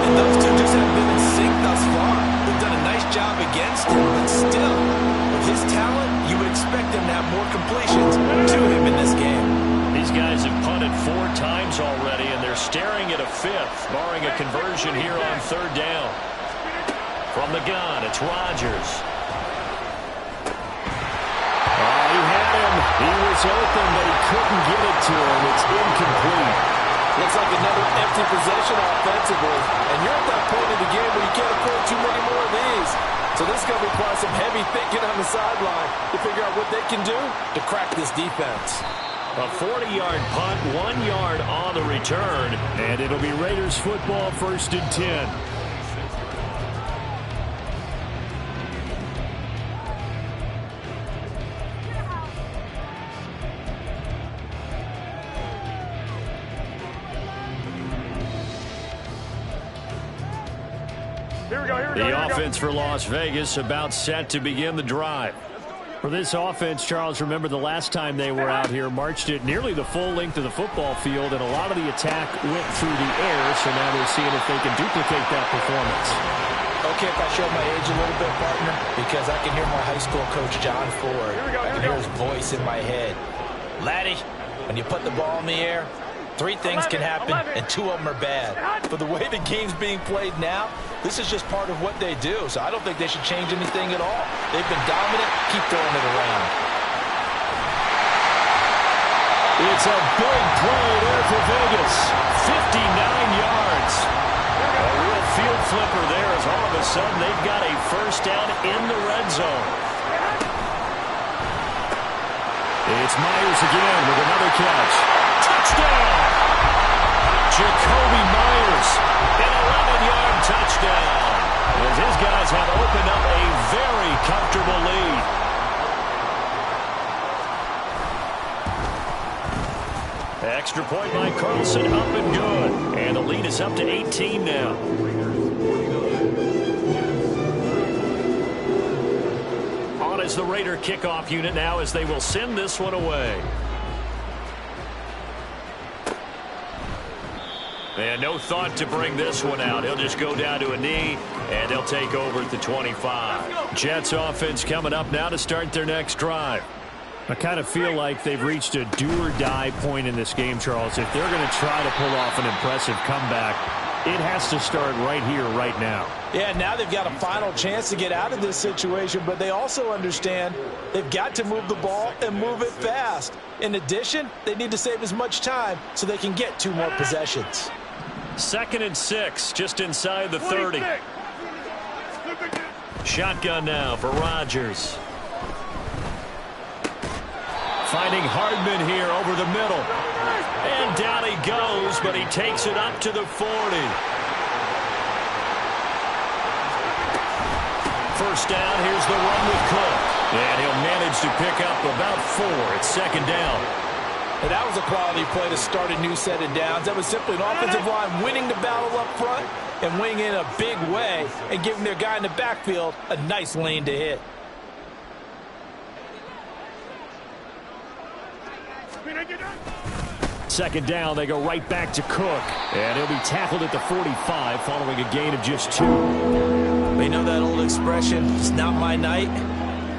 And those two just haven't been in sync thus far. They've done a nice job against him, but still, with his talent, you would expect him to have more completions to him in this game. These guys have punted 4 times already, and they're staring at a 5th, barring a conversion here on 3rd down. From the gun, it's Rodgers. Oh, he had him. He was open, but he couldn't get it to him. It's incomplete. Looks like another empty possession offensively. And you're at that point in the game where you can't afford too many more of these. So this is going to require some heavy thinking on the sideline to figure out what they can do to crack this defense. A 40-yard punt, 1 yard on the return. And it'll be Raiders football, 1st and 10. The offense for Las Vegas about set to begin the drive. For this offense, Charles, remember the last time they were out here, marched it nearly the full length of the football field, and a lot of the attack went through the air, so now they're seeing if they can duplicate that performance. Okay, if I show my age a little bit, partner, because I can hear my high school coach, John Ford. I can hear his voice in my head. Laddie, when you put the ball in the air, 3 things can happen, and 2 of them are bad. But the way the game's being played now, this is just part of what they do, so I don't think they should change anything at all. They've been dominant. Keep throwing it around. It's a big play there for Vegas. 59 yards. A real field flipper there as all of a sudden they've got a 1st down in the red zone. It's Myers again with another catch. Touchdown! Jakobi Myers, an 11-yard touchdown. As his guys have opened up a very comfortable lead. Extra point by Carlson, up and good. And the lead is up to 18 now. On is the Raider kickoff unit now as they will send this one away. And no thought to bring this one out. He'll just go down to a knee, and they'll take over at the 25. Jets offense coming up now to start their next drive. I kind of feel like they've reached a do-or-die point in this game, Charles. If they're going to try to pull off an impressive comeback, it has to start right here, right now. Yeah, now they've got a final chance to get out of this situation, but they also understand they've got to move the ball and move it fast. In addition, they need to save as much time so they can get 2 more possessions. 2nd and 6, just inside the 30. Shotgun now for Rodgers. Finding Hardman here over the middle. And down he goes, but he takes it up to the 40. 1st down, here's the run with Cook. And he'll manage to pick up about 4. It's 2nd down. And that was a quality play to start a new set of downs. That was simply an offensive line winning the battle up front and winning in a big way and giving their guy in the backfield a nice lane to hit. Second down, they go right back to Cook. And he'll be tackled at the 45 following a gain of just 2. You know that old expression, it's not my night?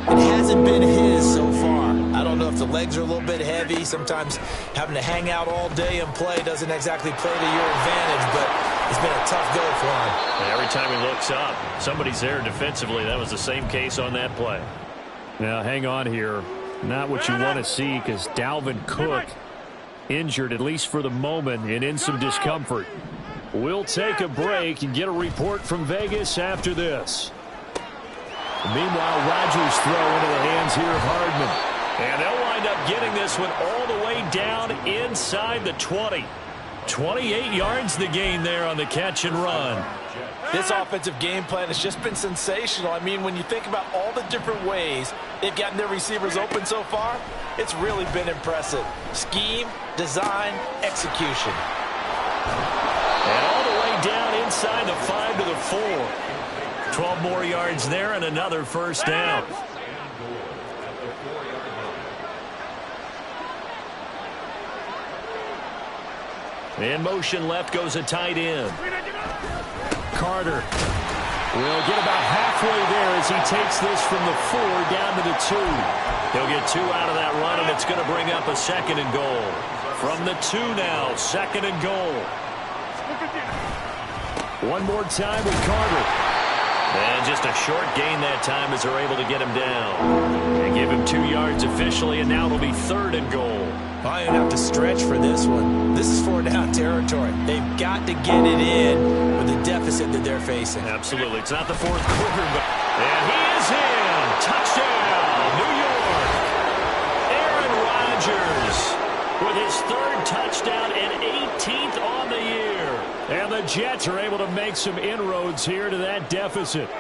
It hasn't been his so far. I don't know if the legs are a little bit heavy. Sometimes having to hang out all day and play doesn't exactly play to your advantage, but it's been a tough go for him. And every time he looks up, somebody's there defensively. That was the same case on that play. Now, hang on here. Not what you want to see because Dalvin Cook injured, at least for the moment, and in some discomfort. We'll take a break and get a report from Vegas after this. Meanwhile, Rodgers throw into the hands here of Hardman. And they'll wind up getting this one all the way down inside the 20. 28 yards the gain there on the catch and run. This offensive game plan has just been sensational. I mean, when you think about all the different ways they've gotten their receivers open so far, it's really been impressive. Scheme, design, execution. And all the way down inside the 5 to the 4. 12 more yards there and another 1st down. In motion left goes a tight end. Carter will get about halfway there as he takes this from the 4 down to the 2. He'll get 2 out of that run, and it's going to bring up a 2nd and goal. From the 2 now, 2nd and goal. One more time with Carter. And just a short gain that time as they're able to get him down. They give him 2 yards officially, and now it'll be 3rd and goal. I don't have to stretch for this one. This is 4-down territory. They've got to get it in with the deficit that they're facing. Absolutely. It's not the 4th quarter, but and he is in. Touchdown, New York. Aaron Rodgers with his 3rd touchdown and 18th on the year. And the Jets are able to make some inroads here to that deficit.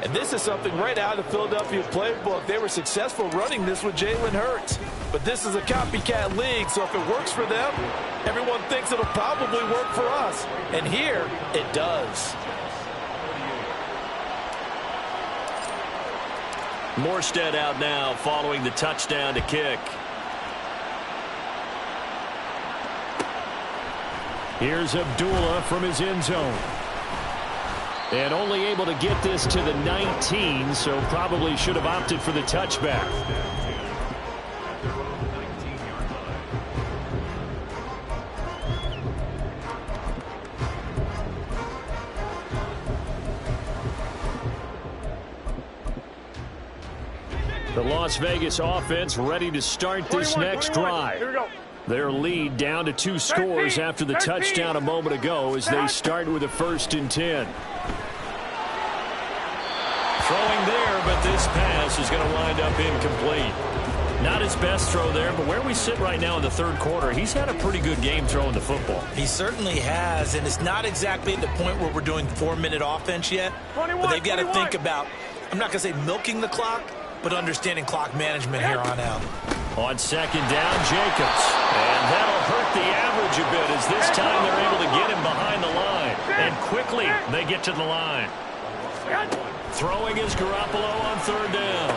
And this is something right out of the Philadelphia playbook. They were successful running this with Jalen Hurts. But this is a copycat league, so if it works for them, everyone thinks it'll probably work for us. And here, it does. Morstead out now following the touchdown to kick. Here's Abdullah from his end zone. And only able to get this to the 19, so probably should have opted for the touchback. The Las Vegas offense ready to start this next drive. Here we go. Their lead down to 2 scores after the touchdown a moment ago as they start with a 1st and 10. Throwing there, but this pass is going to wind up incomplete. Not his best throw there, but where we sit right now in the 3rd quarter, he's had a pretty good game throwing the football. He certainly has, and it's not exactly at the point where we're doing 4-minute offense yet. But they've got to think about, I'm not going to say milking the clock, but understanding clock management here on out. On 2nd down, Jacobs. And that'll hurt the average a bit as this time they're able to get him behind the line. And quickly they get to the line. Throwing is Garoppolo on 3rd down.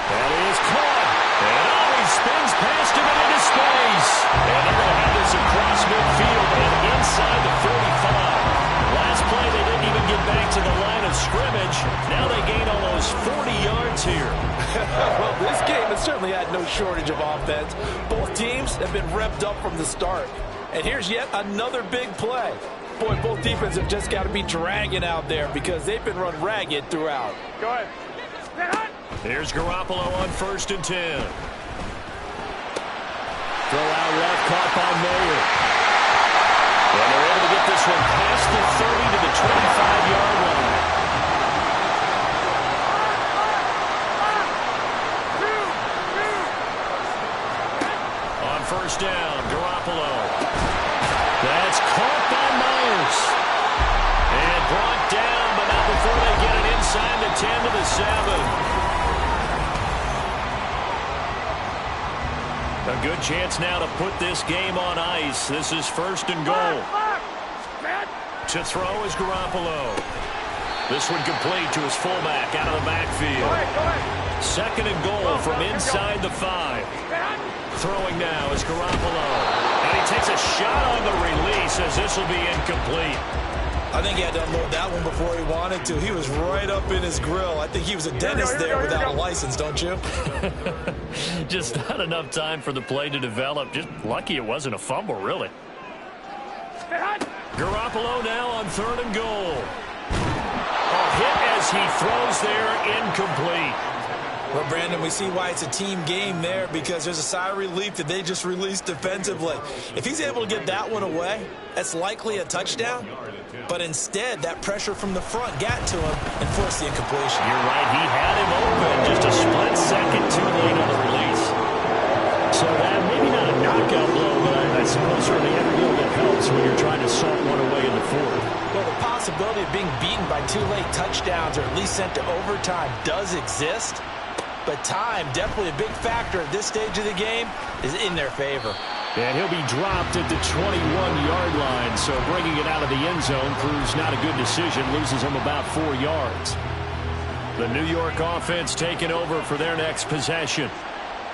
That is caught. And he spins past him into space. And they're going to have this across midfield and inside the 45. Last play they didn't even get back to the line of scrimmage. Now they gain almost 40 yards here. Well, this game has certainly had no shortage of offense. Both teams have been revved up from the start. And here's yet another big play. Boy, both defenses have just got to be dragging out there because they've been run ragged throughout. Go ahead. Here's Garoppolo on 1st and 10. Throw out left, caught by Mayer. And they're able to get this one past the 30 to the 25-yard line. On 1st down, Garoppolo. That's caught by Myers. And brought down, but not before they get it inside the 10 to the 7. A good chance now to put this game on ice. This is 1st and goal. To throw is Garoppolo. This one complete to his fullback out of the backfield. 2nd and goal from inside the 5. Throwing now is Garoppolo. And he takes a shot on the release as this will be incomplete. I think he had to unload that one before he wanted to. He was right up in his grill. I think he was a dentist there without a license, don't you? Just not enough time for the play to develop. Just lucky it wasn't a fumble, really. Garoppolo now on 3rd and goal. A hit as he throws there, incomplete. Well, Brandon, we see why it's a team game there because there's a sigh of relief that they just released defensively. If he's able to get that one away, that's likely a touchdown. But instead, that pressure from the front got to him and forced the incompletion. You're right. He had him open. Just a split second too late on the release. So that maybe not a knockout blow, but I suppose certainly every little bit helps when you're trying to salt one away in the 4th. Well, the possibility of being beaten by 2 late touchdowns or at least sent to overtime does exist. But time, definitely a big factor at this stage of the game, is in their favor. And he'll be dropped at the 21-yard line, so bringing it out of the end zone proves not a good decision, loses him about 4 yards. The New York offense taking over for their next possession.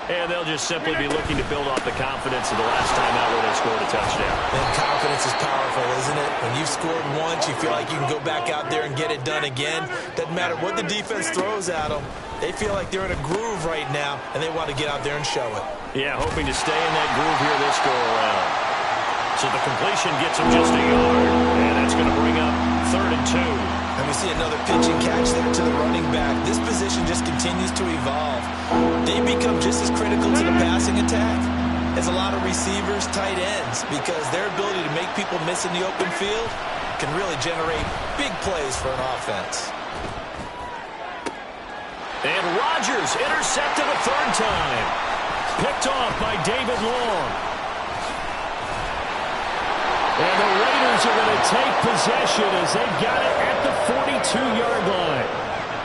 And they'll just simply be looking to build off the confidence of the last time out where they scored a touchdown. And confidence is powerful, isn't it? When you've scored once, you feel like you can go back out there and get it done again. Doesn't matter what the defense throws at them. They feel like they're in a groove right now, and they want to get out there and show it. Yeah, hoping to stay in that groove here this go-around. So the completion gets him just a yard, and that's going to bring up 3rd and 2. And we see another pitch and catch there to the running back. This position just continues to evolve. They become just as critical to the passing attack as a lot of receivers, tight ends, because their ability to make people miss in the open field can really generate big plays for an offense. And Rodgers intercepted a 3rd time. Picked off by David Long. And the Raiders are going to take possession as they've got it at the 42-yard line.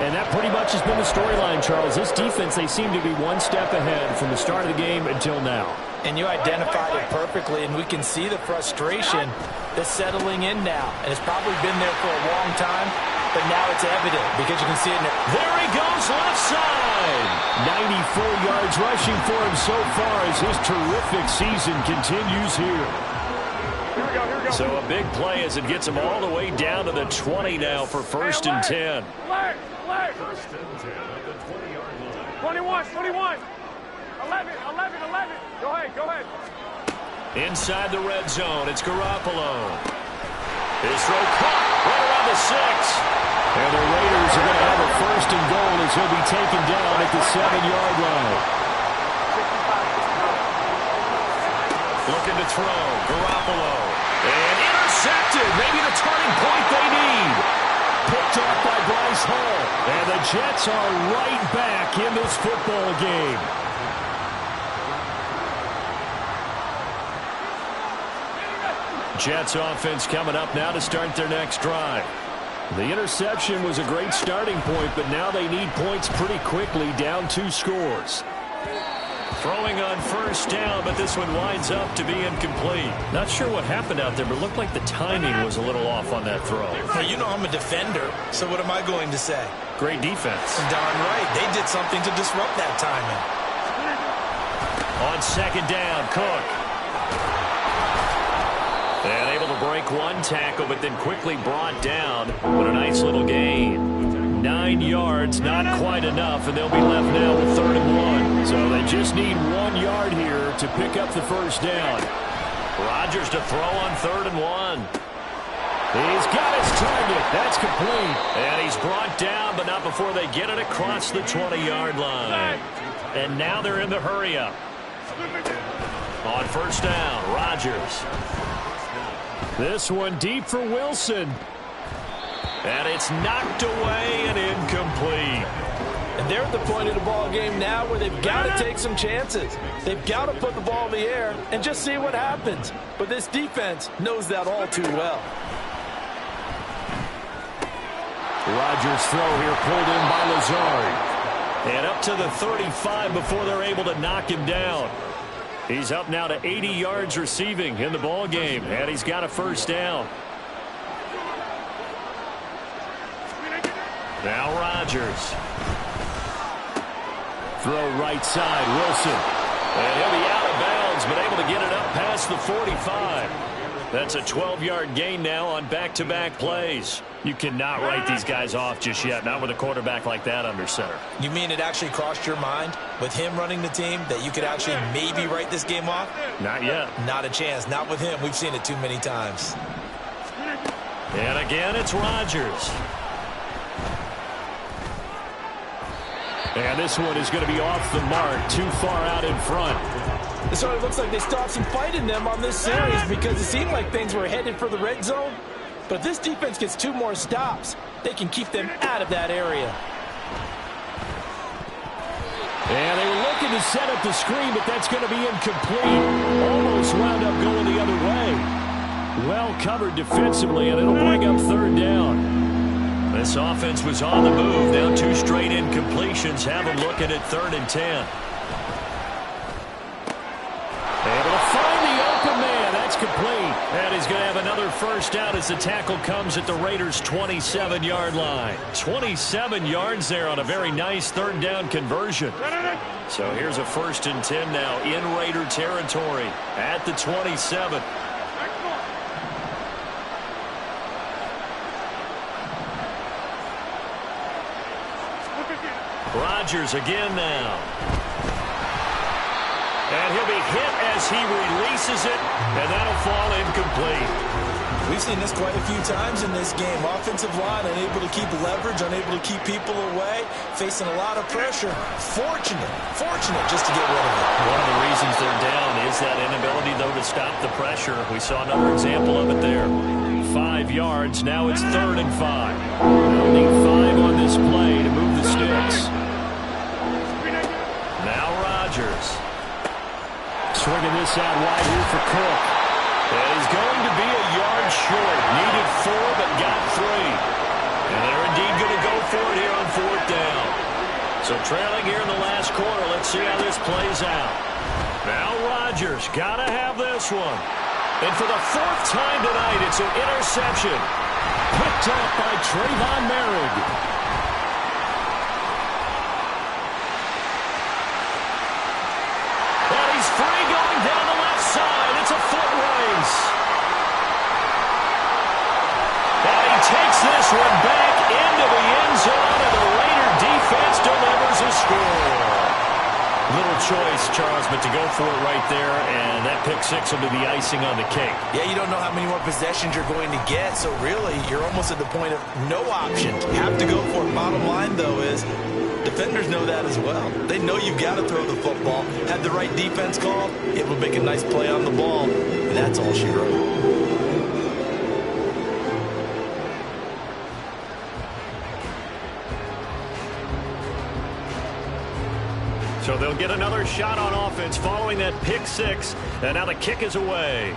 And that pretty much has been the storyline, Charles. This defense, they seem to be one step ahead from the start of the game until now. And you identified it perfectly, and we can see the frustration that's settling in now. And it's probably been there for a long time, but now it's evident because you can see it in there he goes, left side. 94 yards rushing for him so far as his terrific season continues here. Here we go. So a big play as it gets him all the way down to the 20 now for 1st and 10. Leg. 1st and 10 at the 20-yard line. 21. 11. Go ahead. Inside the red zone, it's Garoppolo. His throw caught right around the 6. And the Raiders are going to have a 1st and goal as he'll be taken down at the 7-yard line. Looking to throw, Garoppolo. And intercepted, maybe the turning point they need. Picked off by Bryce Hall. And the Jets are right back in this football game. Jets offense coming up now to start their next drive. The interception was a great starting point, but now they need points pretty quickly, down 2 scores. Throwing on 1st down, but this one winds up to be incomplete. Not sure what happened out there, but it looked like the timing was a little off on that throw. Hey, you know I'm a defender, so what am I going to say? Great defense. Darn right. They did something to disrupt that timing. On 2nd down, Cook. And able to break one tackle, but then quickly brought down. But a nice little gain. 9 yards, not quite enough, and they'll be left now with 3rd and 1. So they just need 1 yard here to pick up the 1st down. Rodgers to throw on 3rd and 1. He's got his target. That's complete. And he's brought down, but not before they get it across the 20-yard line. And now they're in the hurry-up. On 1st down, Rodgers. This one deep for Wilson. And it's knocked away and incomplete. And they're at the point of the ball game now where they've got to take some chances. They've got to put the ball in the air and just see what happens. But this defense knows that all too well. Rodgers' throw here pulled in by Lazard. And up to the 35 before they're able to knock him down. He's up now to 80 yards receiving in the ball game, and he's got a 1st down. Now Rodgers. Throw right side, Wilson. And he'll be out of bounds, but able to get it up past the 45. That's a 12-yard gain now on back-to-back plays. You cannot write these guys off just yet, not with a quarterback like that under center. You mean it actually crossed your mind with him running the team that you could actually maybe write this game off? Not yet. Not a chance. Not with him. We've seen it too many times. And again, it's Rodgers. And this one is going to be off the mark, too far out in front. So it looks like they stopped some fight in them on this series because it seemed like things were headed for the red zone. But if this defense gets 2 more stops, they can keep them out of that area. And they were looking to set up the screen, but that's going to be incomplete. Almost wound up going the other way. Well covered defensively, and it'll bring up 3rd down. This offense was on the move. Now 2 straight incompletions have them looking at 3rd and 10. Able to find the open man. That's complete. And he's going to have another first down as the tackle comes at the Raiders' 27-yard line. 27 yards there on a very nice third down conversion. So here's a 1st and 10 now in Raider territory at the 27. Rodgers again now. And he'll be hit as he releases it, and that'll fall incomplete. We've seen this quite a few times in this game. Offensive line unable to keep leverage, unable to keep people away, facing a lot of pressure. Fortunate just to get rid of it. One of the reasons they're down is that inability, though, to stop the pressure. We saw another example of it there. 5 yards. Now it's 3rd and 5. They'll need 5 on this play to move the sticks. Now Rodgers. Swinging this out wide here for Cook. And he's going to be a yard short. Needed 4, but got 3. And they're indeed going to go for it here on 4th down. So trailing here in the last quarter. Let's see how this plays out. Now Rodgers. Got to have this one. And for the 4th time tonight, it's an interception. Picked up by Trayvon Merrick. And he's free going down the left side. It's a foot race. And he takes this one back into the end zone, and the Raider defense delivers a score. Little choice, Charles, but to go for it right there, and that pick 6 will be the icing on the cake. Yeah, you don't know how many more possessions you're going to get, so really, you're almost at the point of no option. You have to go for it. Bottom line, though, is defenders know that as well. They know you've got to throw the football. Had the right defense call, it will make a nice play on the ball, and that's all she wrote. So they'll get another shot on offense following that pick 6. And now the kick is away.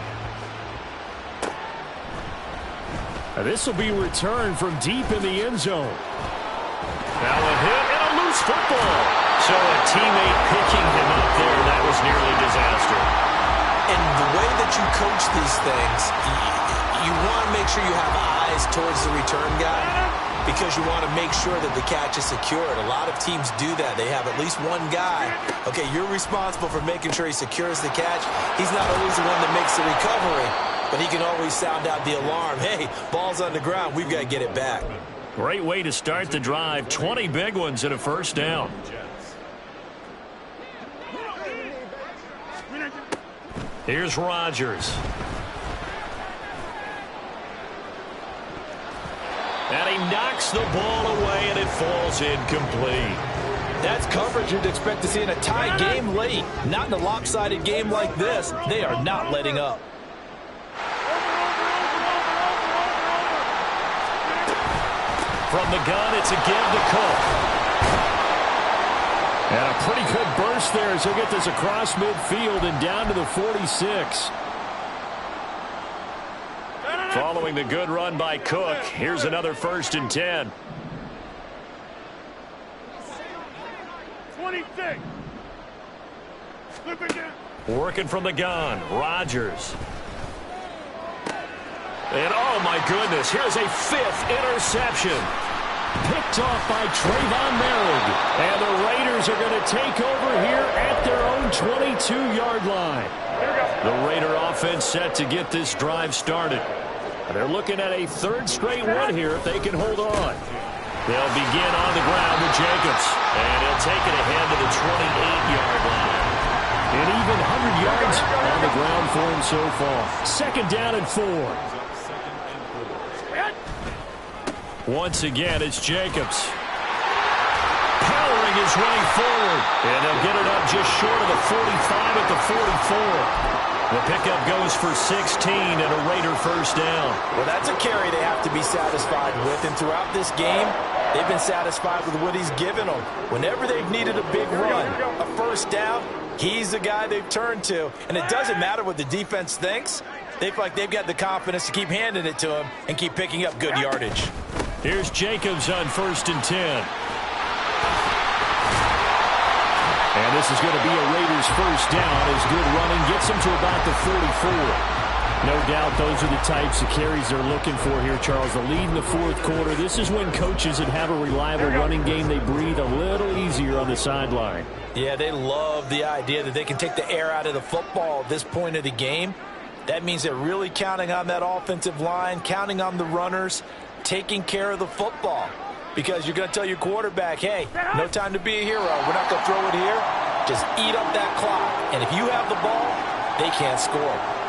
This will be returned from deep in the end zone. Now a hit and a loose football. So a teammate picking him up there, that was nearly disaster. And the way that you coach these things, you want to make sure you have eyes towards the return guy, because you want to make sure that the catch is secured. A lot of teams do that. They have at least one guy. Okay, you're responsible for making sure he secures the catch. He's not always the one that makes the recovery, but he can always sound out the alarm. Hey, ball's on the ground. We've got to get it back. Great way to start the drive. 20 big ones and a first down. Here's Rodgers. And he knocks the ball away, and it falls incomplete. That's coverage you'd expect to see in a tie game late. Not in a lopsided game like this. They are not letting up. From the gun, it's a give to Cook. And a pretty good burst there as he'll get this across midfield and down to the 46. Following the good run by Cook, here's another 1st and 10. 26. Flip again. Working from the gun, Rodgers. And oh my goodness, here's a 5th interception. Picked off by Trayvon Merrick. And the Raiders are going to take over here at their own 22-yard line. The Raider offense set to get this drive started. They're looking at a 3rd straight win here if they can hold on. They'll begin on the ground with Jacobs. And he'll take it ahead to the 28-yard line. An even 100 yards on the ground for him so far. 2nd down and 4. Once again, it's Jacobs. Powering his way forward. And they'll get it up just short of the 45 at the 44. The pickup goes for 16 and a Raider first down. Well, that's a carry they have to be satisfied with. And throughout this game, they've been satisfied with what he's given them. Whenever they've needed a big run, a first down, he's the guy they've turned to. And it doesn't matter what the defense thinks. They feel like they've got the confidence to keep handing it to him and keep picking up good yardage. Here's Jacobs on 1st and 10. And this is going to be a Raiders first down as good running gets them to about the 44. No doubt those are the types of carries they're looking for here, Charles. The lead in the fourth quarter. This is when coaches that have a reliable running game, they breathe a little easier on the sideline. Yeah, they love the idea that they can take the air out of the football at this point of the game. That means they're really counting on that offensive line, counting on the runners, taking care of the football. Because you're going to tell your quarterback, hey, no time to be a hero. We're not going to throw it here. Just eat up that clock. And if you have the ball, they can't score.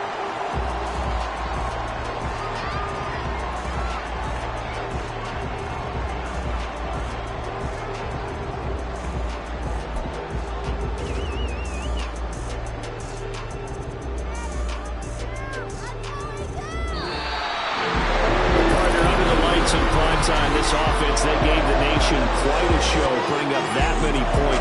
This offense, they gave the nation quite a show, putting up that many points.